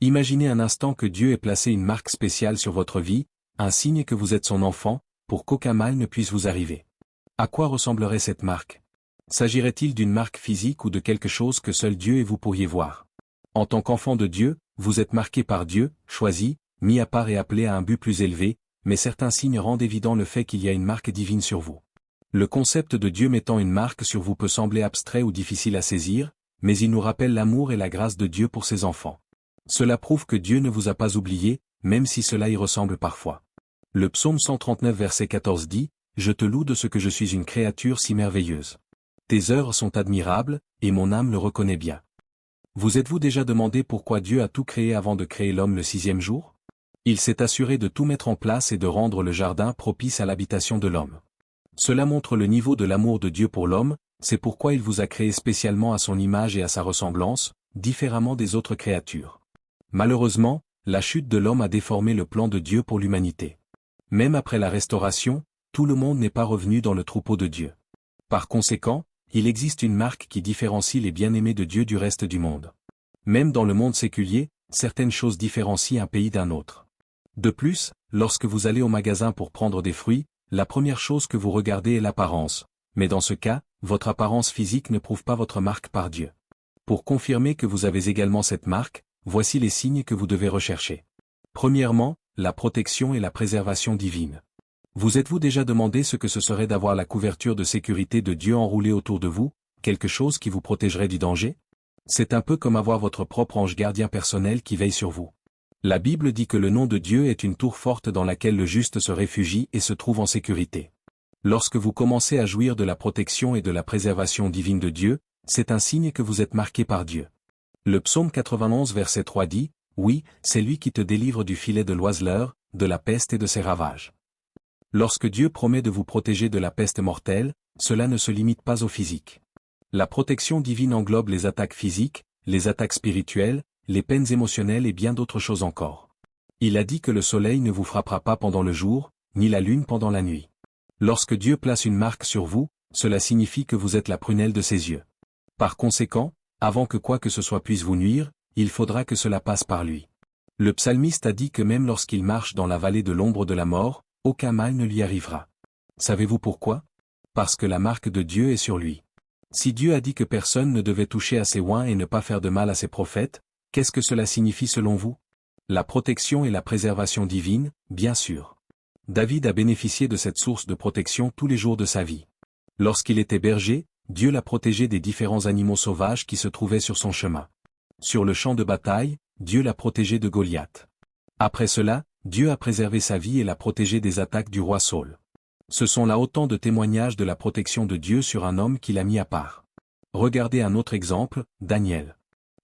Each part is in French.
Imaginez un instant que Dieu ait placé une marque spéciale sur votre vie, un signe que vous êtes son enfant, pour qu'aucun mal ne puisse vous arriver. À quoi ressemblerait cette marque? S'agirait-il d'une marque physique ou de quelque chose que seul Dieu et vous pourriez voir? En tant qu'enfant de Dieu, vous êtes marqué par Dieu, choisi, mis à part et appelé à un but plus élevé, mais certains signes rendent évident le fait qu'il y a une marque divine sur vous. Le concept de Dieu mettant une marque sur vous peut sembler abstrait ou difficile à saisir, mais il nous rappelle l'amour et la grâce de Dieu pour ses enfants. Cela prouve que Dieu ne vous a pas oublié, même si cela y ressemble parfois. Le psaume 139 verset 14 dit, « Je te loue de ce que je suis une créature si merveilleuse. Tes œuvres sont admirables, et mon âme le reconnaît bien. » Vous êtes-vous déjà demandé pourquoi Dieu a tout créé avant de créer l'homme le sixième jour? Il s'est assuré de tout mettre en place et de rendre le jardin propice à l'habitation de l'homme. Cela montre le niveau de l'amour de Dieu pour l'homme, c'est pourquoi il vous a créé spécialement à son image et à sa ressemblance, différemment des autres créatures. Malheureusement, la chute de l'homme a déformé le plan de Dieu pour l'humanité. Même après la restauration, tout le monde n'est pas revenu dans le troupeau de Dieu. Par conséquent, il existe une marque qui différencie les bien-aimés de Dieu du reste du monde. Même dans le monde séculier, certaines choses différencient un pays d'un autre. De plus, lorsque vous allez au magasin pour prendre des fruits, la première chose que vous regardez est l'apparence, mais dans ce cas, votre apparence physique ne prouve pas votre marque par Dieu. Pour confirmer que vous avez également cette marque, voici les signes que vous devez rechercher. Premièrement, la protection et la préservation divine. Vous êtes-vous déjà demandé ce que ce serait d'avoir la couverture de sécurité de Dieu enroulée autour de vous, quelque chose qui vous protégerait du danger? C'est un peu comme avoir votre propre ange gardien personnel qui veille sur vous. La Bible dit que le nom de Dieu est une tour forte dans laquelle le juste se réfugie et se trouve en sécurité. Lorsque vous commencez à jouir de la protection et de la préservation divine de Dieu, c'est un signe que vous êtes marqué par Dieu. Le psaume 91 verset 3 dit, « Oui, c'est lui qui te délivre du filet de l'oiseleur, de la peste et de ses ravages. » Lorsque Dieu promet de vous protéger de la peste mortelle, cela ne se limite pas au physique. La protection divine englobe les attaques physiques, les attaques spirituelles, les peines émotionnelles et bien d'autres choses encore. Il a dit que le soleil ne vous frappera pas pendant le jour, ni la lune pendant la nuit. Lorsque Dieu place une marque sur vous, cela signifie que vous êtes la prunelle de ses yeux. Par conséquent, avant que quoi que ce soit puisse vous nuire, il faudra que cela passe par lui. Le psalmiste a dit que même lorsqu'il marche dans la vallée de l'ombre de la mort, aucun mal ne lui arrivera. Savez-vous pourquoi? Parce que la marque de Dieu est sur lui. Si Dieu a dit que personne ne devait toucher à ses oints et ne pas faire de mal à ses prophètes, qu'est-ce que cela signifie selon vous? La protection et la préservation divine, bien sûr. David a bénéficié de cette source de protection tous les jours de sa vie. Lorsqu'il était berger, Dieu l'a protégé des différents animaux sauvages qui se trouvaient sur son chemin. Sur le champ de bataille, Dieu l'a protégé de Goliath. Après cela, Dieu a préservé sa vie et l'a protégé des attaques du roi Saul. Ce sont là autant de témoignages de la protection de Dieu sur un homme qu'il a mis à part. Regardez un autre exemple, Daniel.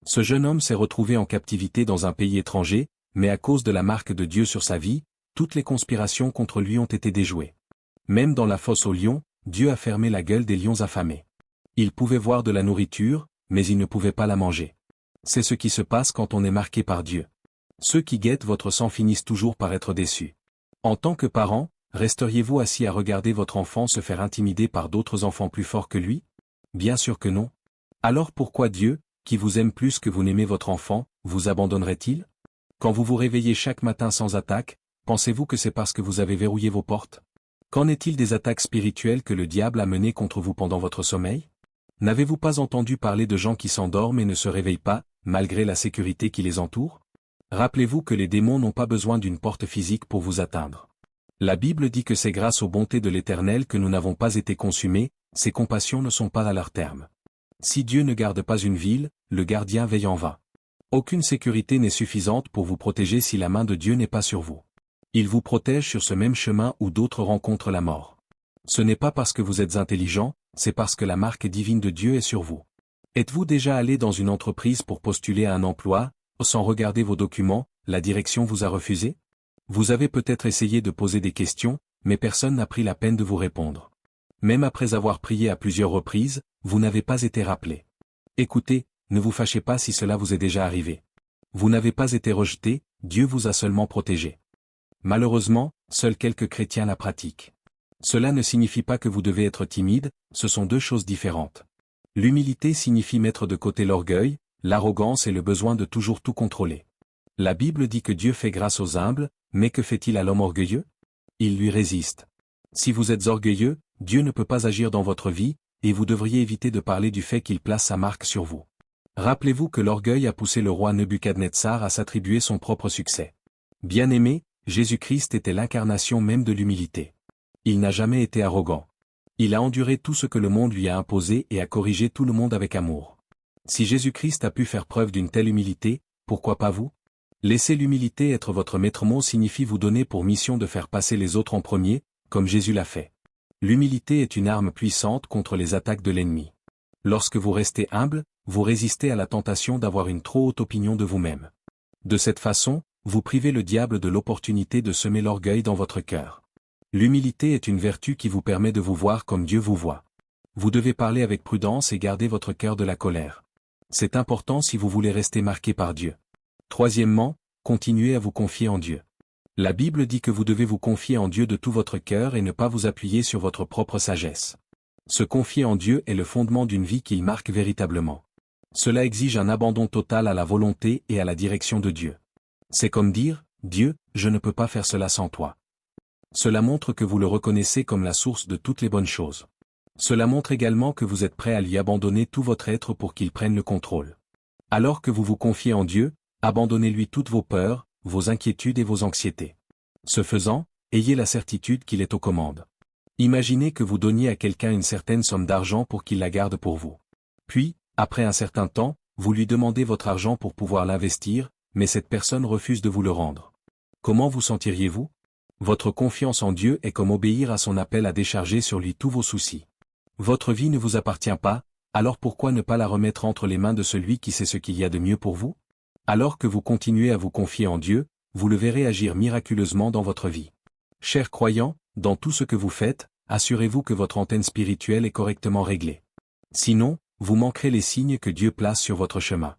Ce jeune homme s'est retrouvé en captivité dans un pays étranger, mais à cause de la marque de Dieu sur sa vie, toutes les conspirations contre lui ont été déjouées. Même dans la fosse aux lions, Dieu a fermé la gueule des lions affamés. Ils pouvaient voir de la nourriture, mais ils ne pouvaient pas la manger. C'est ce qui se passe quand on est marqué par Dieu. Ceux qui guettent votre sang finissent toujours par être déçus. En tant que parent, resteriez-vous assis à regarder votre enfant se faire intimider par d'autres enfants plus forts que lui? Bien sûr que non. Alors pourquoi Dieu, qui vous aime plus que vous n'aimez votre enfant, vous abandonnerait-il? Quand vous vous réveillez chaque matin sans attaque, pensez-vous que c'est parce que vous avez verrouillé vos portes? Qu'en est-il des attaques spirituelles que le diable a menées contre vous pendant votre sommeil? N'avez-vous pas entendu parler de gens qui s'endorment et ne se réveillent pas, malgré la sécurité qui les entoure? Rappelez-vous que les démons n'ont pas besoin d'une porte physique pour vous atteindre. La Bible dit que c'est grâce aux bontés de l'Éternel que nous n'avons pas été consumés, ses compassions ne sont pas à leur terme. Si Dieu ne garde pas une ville, le gardien veille en vain. Aucune sécurité n'est suffisante pour vous protéger si la main de Dieu n'est pas sur vous. Il vous protège sur ce même chemin où d'autres rencontrent la mort. Ce n'est pas parce que vous êtes intelligent, c'est parce que la marque divine de Dieu est sur vous. Êtes-vous déjà allé dans une entreprise pour postuler à un emploi, sans regarder vos documents, la direction vous a refusé? Vous avez peut-être essayé de poser des questions, mais personne n'a pris la peine de vous répondre. Même après avoir prié à plusieurs reprises, vous n'avez pas été rappelé. Écoutez, ne vous fâchez pas si cela vous est déjà arrivé. Vous n'avez pas été rejeté, Dieu vous a seulement protégé. Malheureusement, seuls quelques chrétiens la pratiquent. Cela ne signifie pas que vous devez être timide, ce sont deux choses différentes. L'humilité signifie mettre de côté l'orgueil, l'arrogance et le besoin de toujours tout contrôler. La Bible dit que Dieu fait grâce aux humbles, mais que fait-il à l'homme orgueilleux? Il lui résiste. Si vous êtes orgueilleux, Dieu ne peut pas agir dans votre vie, et vous devriez éviter de parler du fait qu'il place sa marque sur vous. Rappelez-vous que l'orgueil a poussé le roi Nebuchadnezzar à s'attribuer son propre succès. Bien-aimé, Jésus-Christ était l'incarnation même de l'humilité. Il n'a jamais été arrogant. Il a enduré tout ce que le monde lui a imposé et a corrigé tout le monde avec amour. Si Jésus-Christ a pu faire preuve d'une telle humilité, pourquoi pas vous? Laissez l'humilité être votre maître mot signifie vous donner pour mission de faire passer les autres en premier, comme Jésus l'a fait. L'humilité est une arme puissante contre les attaques de l'ennemi. Lorsque vous restez humble, vous résistez à la tentation d'avoir une trop haute opinion de vous-même. De cette façon, vous privez le diable de l'opportunité de semer l'orgueil dans votre cœur. L'humilité est une vertu qui vous permet de vous voir comme Dieu vous voit. Vous devez parler avec prudence et garder votre cœur de la colère. C'est important si vous voulez rester marqué par Dieu. Troisièmement, continuez à vous confier en Dieu. La Bible dit que vous devez vous confier en Dieu de tout votre cœur et ne pas vous appuyer sur votre propre sagesse. Se confier en Dieu est le fondement d'une vie qu'il marque véritablement. Cela exige un abandon total à la volonté et à la direction de Dieu. C'est comme dire, Dieu, je ne peux pas faire cela sans toi. Cela montre que vous le reconnaissez comme la source de toutes les bonnes choses. Cela montre également que vous êtes prêt à lui abandonner tout votre être pour qu'il prenne le contrôle. Alors que vous vous confiez en Dieu, abandonnez-lui toutes vos peurs, vos inquiétudes et vos anxiétés. Ce faisant, ayez la certitude qu'il est aux commandes. Imaginez que vous donniez à quelqu'un une certaine somme d'argent pour qu'il la garde pour vous. Puis, après un certain temps, vous lui demandez votre argent pour pouvoir l'investir, mais cette personne refuse de vous le rendre. Comment vous sentiriez-vous? Votre confiance en Dieu est comme obéir à son appel à décharger sur lui tous vos soucis. Votre vie ne vous appartient pas, alors pourquoi ne pas la remettre entre les mains de celui qui sait ce qu'il y a de mieux pour vous? Alors que vous continuez à vous confier en Dieu, vous le verrez agir miraculeusement dans votre vie. Chers croyants, dans tout ce que vous faites, assurez-vous que votre antenne spirituelle est correctement réglée. Sinon, vous manquerez les signes que Dieu place sur votre chemin.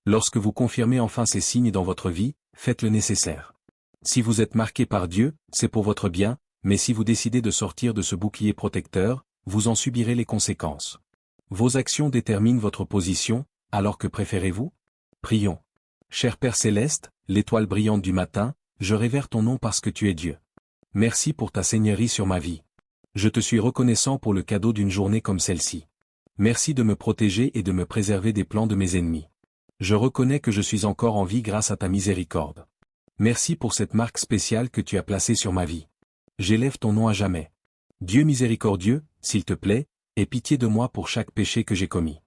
Lorsque vous confirmez enfin ces signes dans votre vie, faites le nécessaire. Si vous êtes marqué par Dieu, c'est pour votre bien, mais si vous décidez de sortir de ce bouclier protecteur, vous en subirez les conséquences. Vos actions déterminent votre position, alors que préférez-vous? Prions. Cher Père Céleste, l'étoile brillante du matin, je révère ton nom parce que tu es Dieu. Merci pour ta seigneurie sur ma vie. Je te suis reconnaissant pour le cadeau d'une journée comme celle-ci. Merci de me protéger et de me préserver des plans de mes ennemis. Je reconnais que je suis encore en vie grâce à ta miséricorde. Merci pour cette marque spéciale que tu as placée sur ma vie. J'élève ton nom à jamais. Dieu miséricordieux, s'il te plaît, aie pitié de moi pour chaque péché que j'ai commis.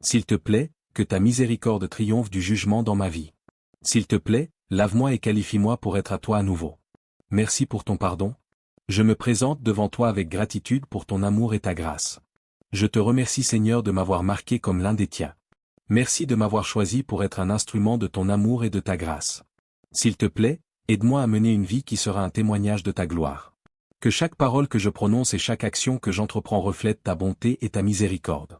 S'il te plaît, que ta miséricorde triomphe du jugement dans ma vie. S'il te plaît, lave-moi et qualifie-moi pour être à toi à nouveau. Merci pour ton pardon. Je me présente devant toi avec gratitude pour ton amour et ta grâce. Je te remercie Seigneur de m'avoir marqué comme l'un des tiens. Merci de m'avoir choisi pour être un instrument de ton amour et de ta grâce. S'il te plaît, aide-moi à mener une vie qui sera un témoignage de ta gloire. Que chaque parole que je prononce et chaque action que j'entreprends reflète ta bonté et ta miséricorde.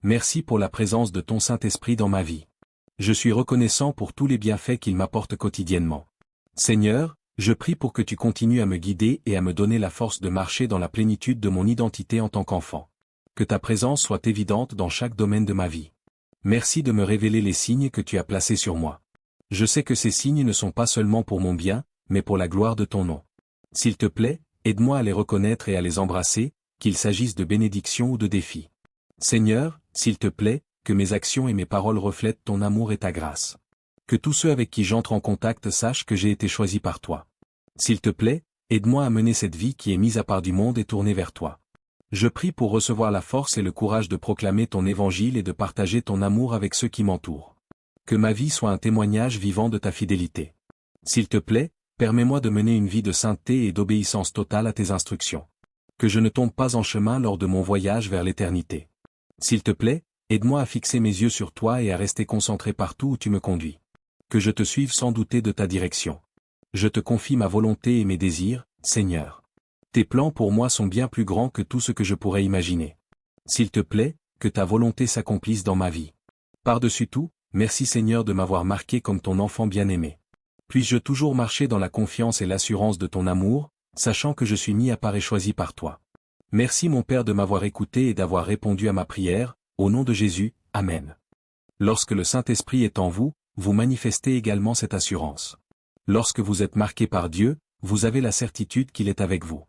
Merci pour la présence de ton Saint-Esprit dans ma vie. Je suis reconnaissant pour tous les bienfaits qu'il m'apporte quotidiennement. Seigneur, je prie pour que tu continues à me guider et à me donner la force de marcher dans la plénitude de mon identité en tant qu'enfant. Que ta présence soit évidente dans chaque domaine de ma vie. Merci de me révéler les signes que tu as placés sur moi. Je sais que ces signes ne sont pas seulement pour mon bien, mais pour la gloire de ton nom. S'il te plaît, aide-moi à les reconnaître et à les embrasser, qu'il s'agisse de bénédictions ou de défis. Seigneur, s'il te plaît, que mes actions et mes paroles reflètent ton amour et ta grâce. Que tous ceux avec qui j'entre en contact sachent que j'ai été choisi par toi. S'il te plaît, aide-moi à mener cette vie qui est mise à part du monde et tournée vers toi. Je prie pour recevoir la force et le courage de proclamer ton évangile et de partager ton amour avec ceux qui m'entourent. Que ma vie soit un témoignage vivant de ta fidélité. S'il te plaît, permets-moi de mener une vie de sainteté et d'obéissance totale à tes instructions. Que je ne tombe pas en chemin lors de mon voyage vers l'éternité. S'il te plaît, aide-moi à fixer mes yeux sur toi et à rester concentré partout où tu me conduis. Que je te suive sans douter de ta direction. Je te confie ma volonté et mes désirs, Seigneur. Tes plans pour moi sont bien plus grands que tout ce que je pourrais imaginer. S'il te plaît, que ta volonté s'accomplisse dans ma vie. Par-dessus tout, merci Seigneur de m'avoir marqué comme ton enfant bien-aimé. Puisse-je toujours marcher dans la confiance et l'assurance de ton amour, sachant que je suis mis à part et choisi par toi. Merci mon Père de m'avoir écouté et d'avoir répondu à ma prière, au nom de Jésus, Amen. Lorsque le Saint-Esprit est en vous, vous manifestez également cette assurance. Lorsque vous êtes marqué par Dieu, vous avez la certitude qu'il est avec vous.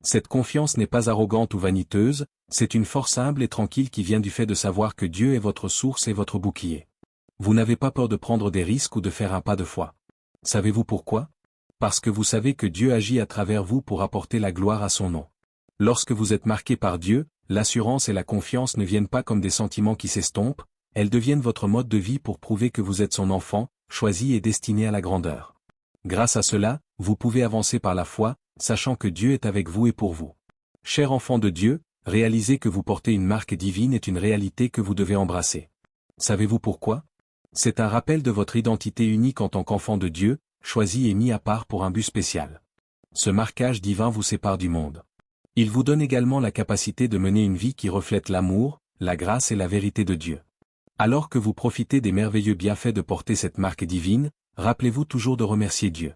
Cette confiance n'est pas arrogante ou vaniteuse, c'est une force humble et tranquille qui vient du fait de savoir que Dieu est votre source et votre bouclier. Vous n'avez pas peur de prendre des risques ou de faire un pas de foi. Savez-vous pourquoi? Parce que vous savez que Dieu agit à travers vous pour apporter la gloire à son nom. Lorsque vous êtes marqué par Dieu, l'assurance et la confiance ne viennent pas comme des sentiments qui s'estompent, elles deviennent votre mode de vie pour prouver que vous êtes son enfant, choisi et destiné à la grandeur. Grâce à cela, vous pouvez avancer par la foi, sachant que Dieu est avec vous et pour vous. Cher enfant de Dieu, réaliser que vous portez une marque divine est une réalité que vous devez embrasser. Savez-vous pourquoi? C'est un rappel de votre identité unique en tant qu'enfant de Dieu, choisi et mis à part pour un but spécial. Ce marquage divin vous sépare du monde. Il vous donne également la capacité de mener une vie qui reflète l'amour, la grâce et la vérité de Dieu. Alors que vous profitez des merveilleux bienfaits de porter cette marque divine, rappelez-vous toujours de remercier Dieu.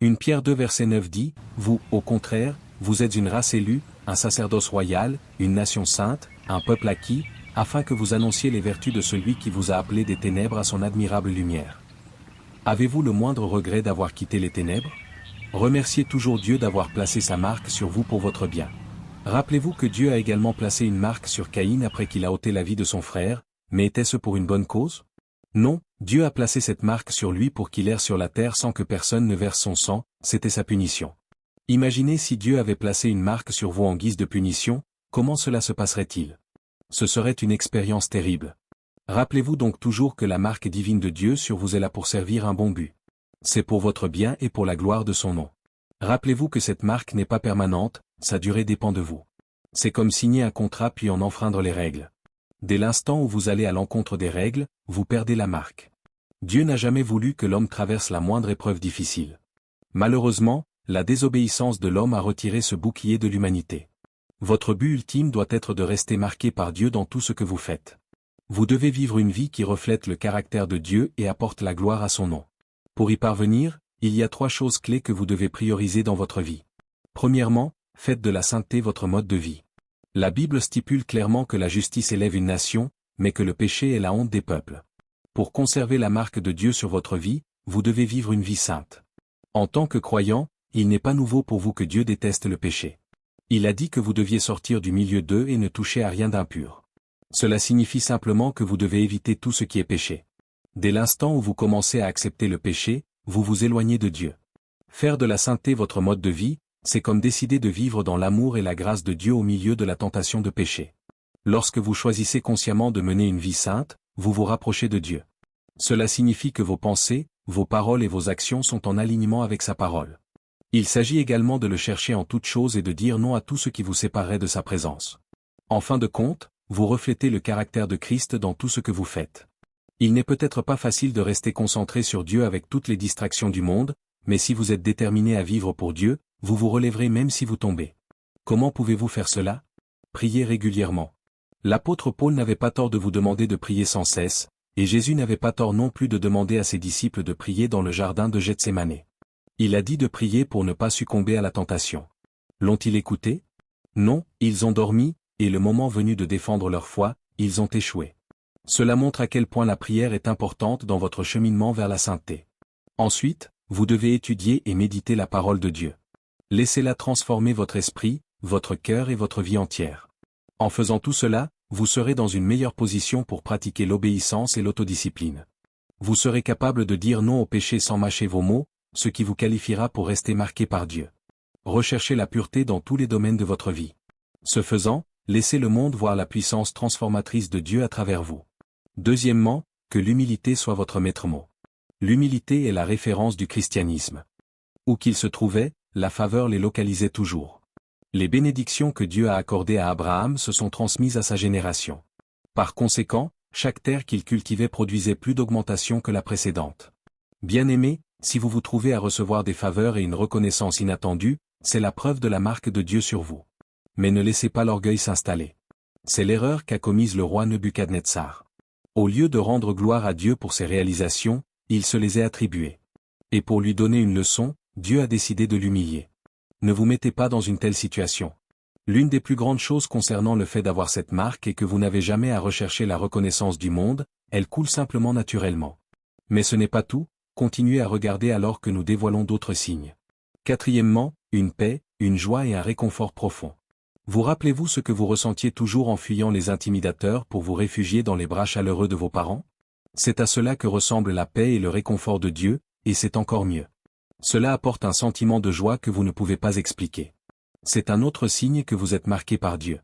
1 Pierre 2 verset 9 dit, « Vous, au contraire, vous êtes une race élue, un sacerdoce royal, une nation sainte, un peuple acquis, afin que vous annonciez les vertus de celui qui vous a appelé des ténèbres à son admirable lumière. » Avez-vous le moindre regret d'avoir quitté les ténèbres? Remerciez toujours Dieu d'avoir placé sa marque sur vous pour votre bien. Rappelez-vous que Dieu a également placé une marque sur Caïn après qu'il a ôté la vie de son frère, mais était-ce pour une bonne cause? Non, Dieu a placé cette marque sur lui pour qu'il erre sur la terre sans que personne ne verse son sang, c'était sa punition. Imaginez si Dieu avait placé une marque sur vous en guise de punition, comment cela se passerait-il? Ce serait une expérience terrible. Rappelez-vous donc toujours que la marque divine de Dieu sur vous est là pour servir un bon but. C'est pour votre bien et pour la gloire de son nom. Rappelez-vous que cette marque n'est pas permanente, sa durée dépend de vous. C'est comme signer un contrat puis en enfreindre les règles. Dès l'instant où vous allez à l'encontre des règles, vous perdez la marque. Dieu n'a jamais voulu que l'homme traverse la moindre épreuve difficile. Malheureusement, la désobéissance de l'homme a retiré ce bouclier de l'humanité. Votre but ultime doit être de rester marqué par Dieu dans tout ce que vous faites. Vous devez vivre une vie qui reflète le caractère de Dieu et apporte la gloire à son nom. Pour y parvenir, il y a 3 choses clés que vous devez prioriser dans votre vie. Premièrement, faites de la sainteté votre mode de vie. La Bible stipule clairement que la justice élève une nation, mais que le péché est la honte des peuples. Pour conserver la marque de Dieu sur votre vie, vous devez vivre une vie sainte. En tant que croyant, il n'est pas nouveau pour vous que Dieu déteste le péché. Il a dit que vous deviez sortir du milieu d'eux et ne toucher à rien d'impur. Cela signifie simplement que vous devez éviter tout ce qui est péché. Dès l'instant où vous commencez à accepter le péché, vous vous éloignez de Dieu. Faire de la sainteté votre mode de vie, c'est comme décider de vivre dans l'amour et la grâce de Dieu au milieu de la tentation de péché. Lorsque vous choisissez consciemment de mener une vie sainte, vous vous rapprochez de Dieu. Cela signifie que vos pensées, vos paroles et vos actions sont en alignement avec sa parole. Il s'agit également de le chercher en toutes choses et de dire non à tout ce qui vous séparerait de sa présence. En fin de compte, vous reflétez le caractère de Christ dans tout ce que vous faites. Il n'est peut-être pas facile de rester concentré sur Dieu avec toutes les distractions du monde, mais si vous êtes déterminé à vivre pour Dieu, vous vous relèverez même si vous tombez. Comment pouvez-vous faire cela? Priez régulièrement. L'apôtre Paul n'avait pas tort de vous demander de prier sans cesse, et Jésus n'avait pas tort non plus de demander à ses disciples de prier dans le jardin de Gethsémanée. Il a dit de prier pour ne pas succomber à la tentation. L'ont-ils écouté? Non, ils ont dormi, et le moment venu de défendre leur foi, ils ont échoué. Cela montre à quel point la prière est importante dans votre cheminement vers la sainteté. Ensuite, vous devez étudier et méditer la parole de Dieu. Laissez-la transformer votre esprit, votre cœur et votre vie entière. En faisant tout cela, vous serez dans une meilleure position pour pratiquer l'obéissance et l'autodiscipline. Vous serez capable de dire non au péché sans mâcher vos mots, ce qui vous qualifiera pour rester marqué par Dieu. Recherchez la pureté dans tous les domaines de votre vie. Ce faisant, laissez le monde voir la puissance transformatrice de Dieu à travers vous. Deuxièmement, que l'humilité soit votre maître mot. L'humilité est la référence du christianisme. Où qu'ils se trouvaient, la faveur les localisait toujours. Les bénédictions que Dieu a accordées à Abraham se sont transmises à sa génération. Par conséquent, chaque terre qu'il cultivait produisait plus d'augmentation que la précédente. Bien-aimés, si vous vous trouvez à recevoir des faveurs et une reconnaissance inattendue, c'est la preuve de la marque de Dieu sur vous. Mais ne laissez pas l'orgueil s'installer. C'est l'erreur qu'a commise le roi Nebuchadnezzar. Au lieu de rendre gloire à Dieu pour ses réalisations, il se les a attribuées. Et pour lui donner une leçon, Dieu a décidé de l'humilier. Ne vous mettez pas dans une telle situation. L'une des plus grandes choses concernant le fait d'avoir cette marque est que vous n'avez jamais à rechercher la reconnaissance du monde, elle coule simplement naturellement. Mais ce n'est pas tout, continuez à regarder alors que nous dévoilons d'autres signes. Quatrièmement, une paix, une joie et un réconfort profond. Vous rappelez-vous ce que vous ressentiez toujours en fuyant les intimidateurs pour vous réfugier dans les bras chaleureux de vos parents? C'est à cela que ressemblent la paix et le réconfort de Dieu, et c'est encore mieux. Cela apporte un sentiment de joie que vous ne pouvez pas expliquer. C'est un autre signe que vous êtes marqué par Dieu.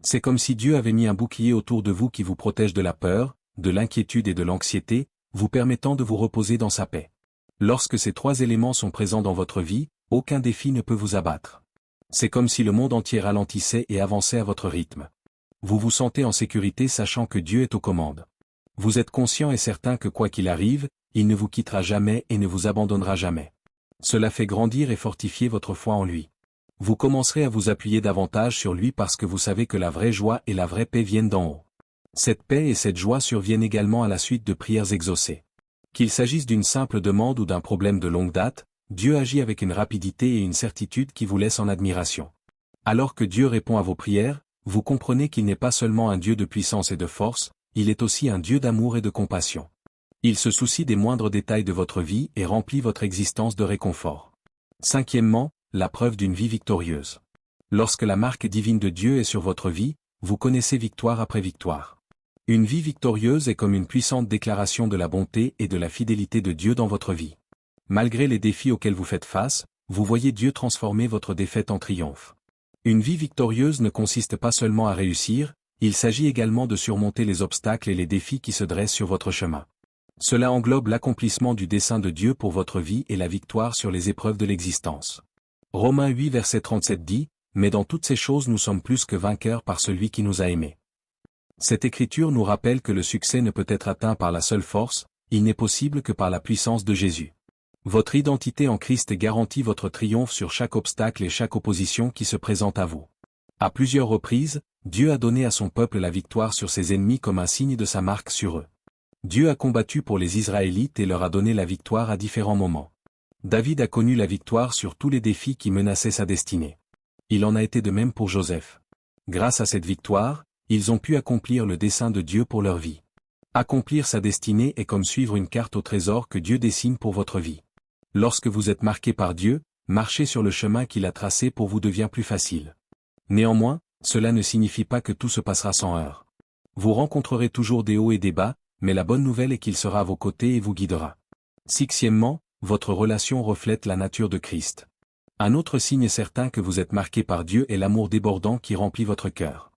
C'est comme si Dieu avait mis un bouclier autour de vous qui vous protège de la peur, de l'inquiétude et de l'anxiété, vous permettant de vous reposer dans sa paix. Lorsque ces trois éléments sont présents dans votre vie, aucun défi ne peut vous abattre. C'est comme si le monde entier ralentissait et avançait à votre rythme. Vous vous sentez en sécurité sachant que Dieu est aux commandes. Vous êtes conscient et certain que quoi qu'il arrive, il ne vous quittera jamais et ne vous abandonnera jamais. Cela fait grandir et fortifier votre foi en lui. Vous commencerez à vous appuyer davantage sur lui parce que vous savez que la vraie joie et la vraie paix viennent d'en haut. Cette paix et cette joie surviennent également à la suite de prières exaucées. Qu'il s'agisse d'une simple demande ou d'un problème de longue date, Dieu agit avec une rapidité et une certitude qui vous laissent en admiration. Alors que Dieu répond à vos prières, vous comprenez qu'il n'est pas seulement un Dieu de puissance et de force, il est aussi un Dieu d'amour et de compassion. Il se soucie des moindres détails de votre vie et remplit votre existence de réconfort. Cinquièmement, la preuve d'une vie victorieuse. Lorsque la marque divine de Dieu est sur votre vie, vous connaissez victoire après victoire. Une vie victorieuse est comme une puissante déclaration de la bonté et de la fidélité de Dieu dans votre vie. Malgré les défis auxquels vous faites face, vous voyez Dieu transformer votre défaite en triomphe. Une vie victorieuse ne consiste pas seulement à réussir, il s'agit également de surmonter les obstacles et les défis qui se dressent sur votre chemin. Cela englobe l'accomplissement du dessein de Dieu pour votre vie et la victoire sur les épreuves de l'existence. Romains 8 verset 37 dit, « Mais dans toutes ces choses nous sommes plus que vainqueurs par celui qui nous a aimés. » Cette écriture nous rappelle que le succès ne peut être atteint par la seule force, il n'est possible que par la puissance de Jésus. Votre identité en Christ garantit votre triomphe sur chaque obstacle et chaque opposition qui se présente à vous. À plusieurs reprises, Dieu a donné à son peuple la victoire sur ses ennemis comme un signe de sa marque sur eux. Dieu a combattu pour les Israélites et leur a donné la victoire à différents moments. David a connu la victoire sur tous les défis qui menaçaient sa destinée. Il en a été de même pour Joseph. Grâce à cette victoire, ils ont pu accomplir le dessein de Dieu pour leur vie. Accomplir sa destinée est comme suivre une carte au trésor que Dieu dessine pour votre vie. Lorsque vous êtes marqué par Dieu, marcher sur le chemin qu'il a tracé pour vous devient plus facile. Néanmoins, cela ne signifie pas que tout se passera sans heurts. Vous rencontrerez toujours des hauts et des bas, mais la bonne nouvelle est qu'il sera à vos côtés et vous guidera. Sixièmement, votre relation reflète la nature de Christ. Un autre signe certain que vous êtes marqué par Dieu est l'amour débordant qui remplit votre cœur.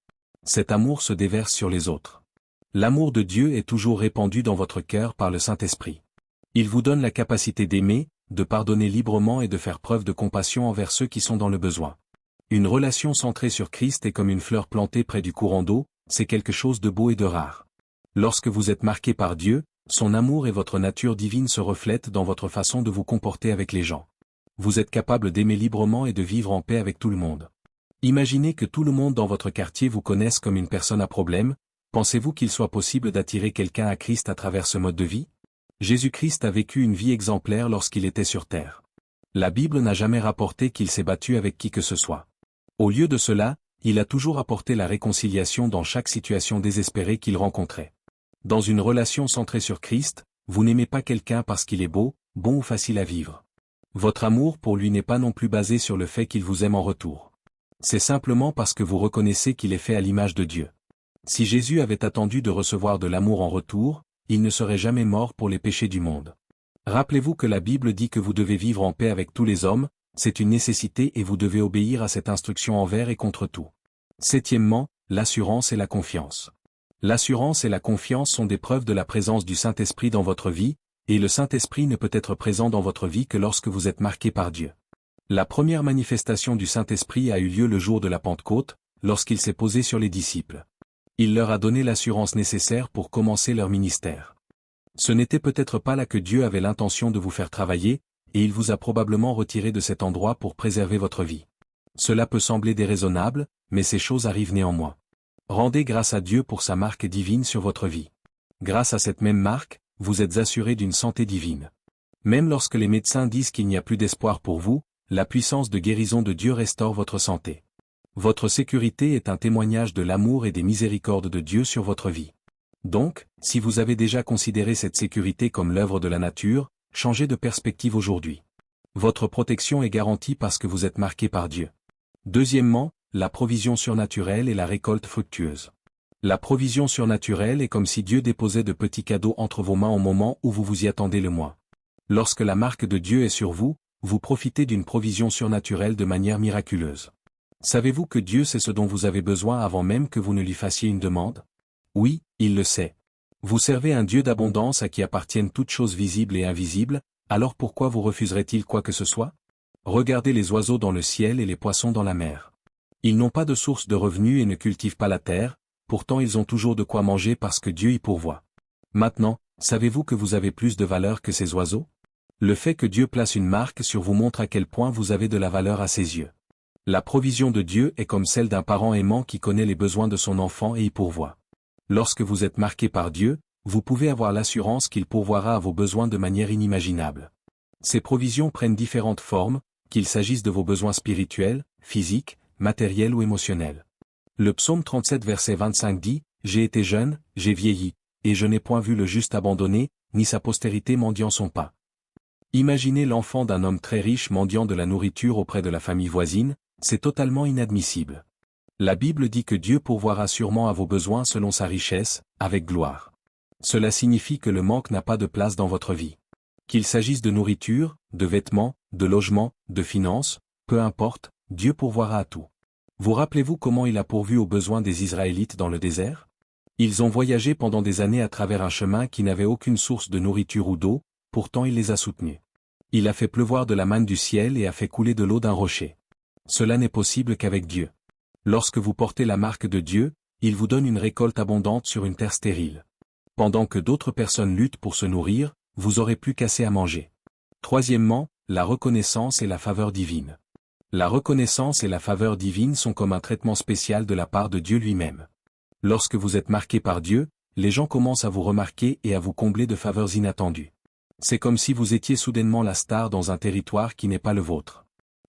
Cet amour se déverse sur les autres. L'amour de Dieu est toujours répandu dans votre cœur par le Saint-Esprit. Il vous donne la capacité d'aimer, de pardonner librement et de faire preuve de compassion envers ceux qui sont dans le besoin. Une relation centrée sur Christ est comme une fleur plantée près du courant d'eau, c'est quelque chose de beau et de rare. Lorsque vous êtes marqué par Dieu, son amour et votre nature divine se reflètent dans votre façon de vous comporter avec les gens. Vous êtes capable d'aimer librement et de vivre en paix avec tout le monde. Imaginez que tout le monde dans votre quartier vous connaisse comme une personne à problème, pensez-vous qu'il soit possible d'attirer quelqu'un à Christ à travers ce mode de vie? Jésus-Christ a vécu une vie exemplaire lorsqu'il était sur terre. La Bible n'a jamais rapporté qu'il s'est battu avec qui que ce soit. Au lieu de cela, il a toujours apporté la réconciliation dans chaque situation désespérée qu'il rencontrait. Dans une relation centrée sur Christ, vous n'aimez pas quelqu'un parce qu'il est beau, bon ou facile à vivre. Votre amour pour lui n'est pas non plus basé sur le fait qu'il vous aime en retour. C'est simplement parce que vous reconnaissez qu'il est fait à l'image de Dieu. Si Jésus avait attendu de recevoir de l'amour en retour, il ne serait jamais mort pour les péchés du monde. Rappelez-vous que la Bible dit que vous devez vivre en paix avec tous les hommes, c'est une nécessité et vous devez obéir à cette instruction envers et contre tout. Septièmement, l'assurance et la confiance. L'assurance et la confiance sont des preuves de la présence du Saint-Esprit dans votre vie, et le Saint-Esprit ne peut être présent dans votre vie que lorsque vous êtes marqué par Dieu. La première manifestation du Saint-Esprit a eu lieu le jour de la Pentecôte, lorsqu'il s'est posé sur les disciples. Il leur a donné l'assurance nécessaire pour commencer leur ministère. Ce n'était peut-être pas là que Dieu avait l'intention de vous faire travailler, et il vous a probablement retiré de cet endroit pour préserver votre vie. Cela peut sembler déraisonnable, mais ces choses arrivent néanmoins. Rendez grâce à Dieu pour sa marque divine sur votre vie. Grâce à cette même marque, vous êtes assuré d'une santé divine. Même lorsque les médecins disent qu'il n'y a plus d'espoir pour vous, la puissance de guérison de Dieu restaure votre santé. Votre sécurité est un témoignage de l'amour et des miséricordes de Dieu sur votre vie. Donc, si vous avez déjà considéré cette sécurité comme l'œuvre de la nature, changez de perspective aujourd'hui. Votre protection est garantie parce que vous êtes marqué par Dieu. Deuxièmement, la provision surnaturelle et la récolte fructueuse. La provision surnaturelle est comme si Dieu déposait de petits cadeaux entre vos mains au moment où vous vous y attendez le moins. Lorsque la marque de Dieu est sur vous, vous profitez d'une provision surnaturelle de manière miraculeuse. Savez-vous que Dieu sait ce dont vous avez besoin avant même que vous ne lui fassiez une demande? Oui, il le sait. Vous servez un Dieu d'abondance à qui appartiennent toutes choses visibles et invisibles, alors pourquoi vous refuserait-il quoi que ce soit? Regardez les oiseaux dans le ciel et les poissons dans la mer. Ils n'ont pas de source de revenus et ne cultivent pas la terre, pourtant ils ont toujours de quoi manger parce que Dieu y pourvoit. Maintenant, savez-vous que vous avez plus de valeur que ces oiseaux? Le fait que Dieu place une marque sur vous montre à quel point vous avez de la valeur à ses yeux. La provision de Dieu est comme celle d'un parent aimant qui connaît les besoins de son enfant et y pourvoit. Lorsque vous êtes marqué par Dieu, vous pouvez avoir l'assurance qu'il pourvoira à vos besoins de manière inimaginable. Ces provisions prennent différentes formes, qu'il s'agisse de vos besoins spirituels, physiques, matériels ou émotionnels. Le psaume 37 verset 25 dit, « J'ai été jeune, j'ai vieilli, et je n'ai point vu le juste abandonné, ni sa postérité mendiant son pain. » Imaginez l'enfant d'un homme très riche mendiant de la nourriture auprès de la famille voisine, c'est totalement inadmissible. La Bible dit que Dieu pourvoira sûrement à vos besoins selon sa richesse, avec gloire. Cela signifie que le manque n'a pas de place dans votre vie. Qu'il s'agisse de nourriture, de vêtements, de logement, de finances, peu importe, Dieu pourvoira à tout. Vous rappelez-vous comment il a pourvu aux besoins des Israélites dans le désert? Ils ont voyagé pendant des années à travers un chemin qui n'avait aucune source de nourriture ou d'eau, pourtant il les a soutenus. Il a fait pleuvoir de la manne du ciel et a fait couler de l'eau d'un rocher. Cela n'est possible qu'avec Dieu. Lorsque vous portez la marque de Dieu, il vous donne une récolte abondante sur une terre stérile. Pendant que d'autres personnes luttent pour se nourrir, vous aurez plus qu'assez à manger. Troisièmement, la reconnaissance et la faveur divine. La reconnaissance et la faveur divine sont comme un traitement spécial de la part de Dieu lui-même. Lorsque vous êtes marqué par Dieu, les gens commencent à vous remarquer et à vous combler de faveurs inattendues. C'est comme si vous étiez soudainement la star dans un territoire qui n'est pas le vôtre.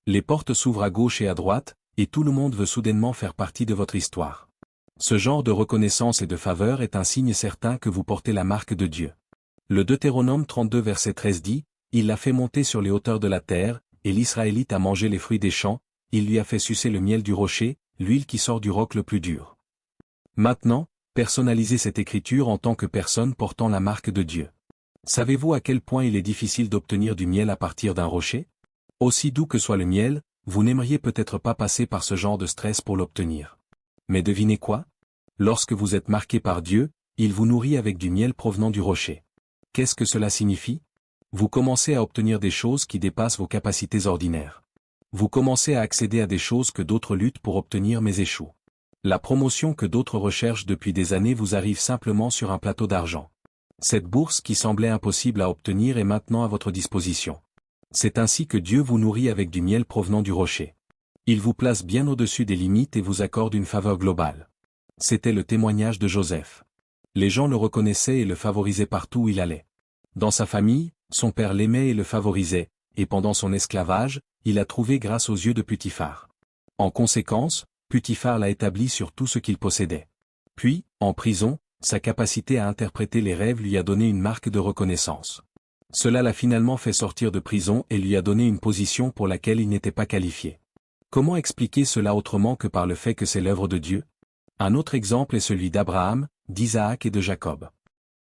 Les portes s'ouvrent à gauche et à droite, et tout le monde veut soudainement faire partie de votre histoire. Ce genre de reconnaissance et de faveur est un signe certain que vous portez la marque de Dieu. Le Deutéronome 32 verset 13 dit, « Il l'a fait monter sur les hauteurs de la terre, et l'Israélite a mangé les fruits des champs, il lui a fait sucer le miel du rocher, l'huile qui sort du roc le plus dur. » Maintenant, personnalisez cette écriture en tant que personne portant la marque de Dieu. Savez-vous à quel point il est difficile d'obtenir du miel à partir d'un rocher? Aussi doux que soit le miel, vous n'aimeriez peut-être pas passer par ce genre de stress pour l'obtenir. Mais devinez quoi? Lorsque vous êtes marqué par Dieu, il vous nourrit avec du miel provenant du rocher. Qu'est-ce que cela signifie? Vous commencez à obtenir des choses qui dépassent vos capacités ordinaires. Vous commencez à accéder à des choses que d'autres luttent pour obtenir mais échouent. La promotion que d'autres recherchent depuis des années vous arrive simplement sur un plateau d'argent. Cette bourse qui semblait impossible à obtenir est maintenant à votre disposition. C'est ainsi que Dieu vous nourrit avec du miel provenant du rocher. Il vous place bien au-dessus des limites et vous accorde une faveur globale. C'était le témoignage de Joseph. Les gens le reconnaissaient et le favorisaient partout où il allait. Dans sa famille, son père l'aimait et le favorisait, et pendant son esclavage, il a trouvé grâce aux yeux de Putiphar. En conséquence, Putiphar l'a établi sur tout ce qu'il possédait. Puis, en prison, sa capacité à interpréter les rêves lui a donné une marque de reconnaissance. Cela l'a finalement fait sortir de prison et lui a donné une position pour laquelle il n'était pas qualifié. Comment expliquer cela autrement que par le fait que c'est l'œuvre de Dieu? Un autre exemple est celui d'Abraham, d'Isaac et de Jacob.